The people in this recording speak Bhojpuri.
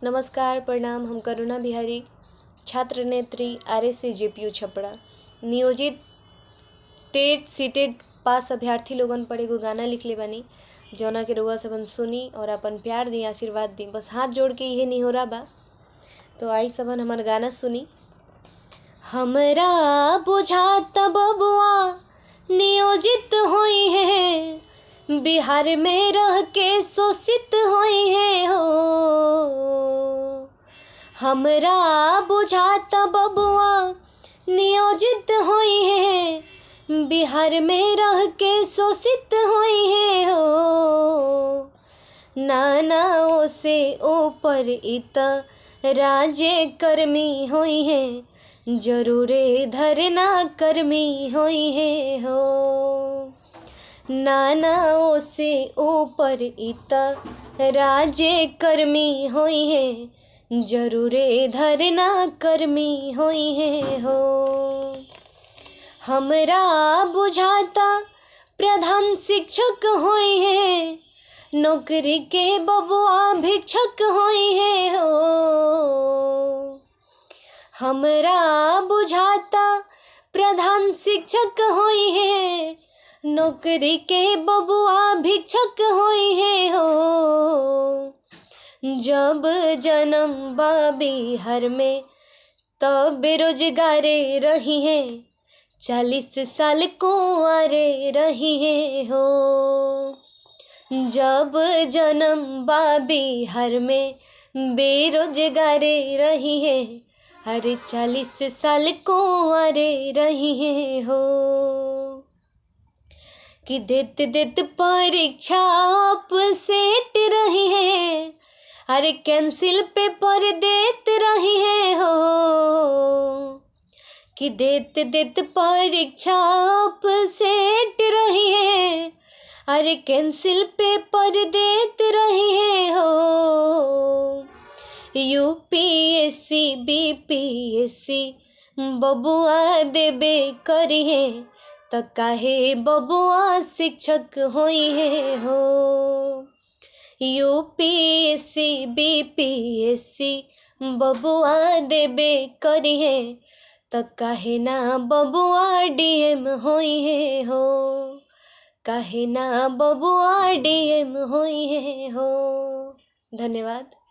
नमस्कार, प्रणाम। हम करुणा बिहारी, छात्र नेत्री RSC JPU छपरा, नियोजित टेट सीटेट पास अभ्यर्थी लोगन पर एगो गाना लिखले बानी जौना के रउआ सबन सुनी और अपन प्यार दी, आशीर्वाद दी। बस हाथ जोड़ के इहे निहोरा बा। तो आई सबन हमार गाना सुनी। हमरा बुझाता बबुआ नियोजित होई है, बिहार में रह के शोषित होई है हो। हमरा बुझाता बबुआ नियोजित होई है, बिहार में रह के शोषित होई है हो। नानाओं से ऊपर इत राज्य कर्मी होई है, जरूरे धरना कर्मी होई है हो। नानाओं से ऊपर इत राज्य कर्मी होई है, जरूरे धरना कर्मी होई है हो। हमरा बुझाता प्रधान शिक्षक होई है, नौकरी के बबुआ भिक्षक होई है हो। हमरा बुझाता प्रधान शिक्षक होई है, नौकरी के बबुआ भिक्षक होई है हो। जब जन्म बा बिहार में तब बेरोजगारे रही है, 40 साल कुंवारे रही है हो। जब जन्म बा बिहार में बेरोजगारे रही है, अरे 40 साल कुंवारे रही है हो। कि देत देत परीक्षा अपसेट रही है, अरे कैंसिल पेपर देत रही है हो। कि देत देत परीक्षा अपसेट रही है, अरे कैंसिल पेपर देत रही है हो। UPSC BPSC बबुआ देबे करी है, त काहे बबुआ शिक्षक होई है हो। UPSC BPSC बबुआ देबे करी है, त काहे ना बबुआ DM होई है हो। काहे ना बबुआ DM होई है हो। धन्यवाद।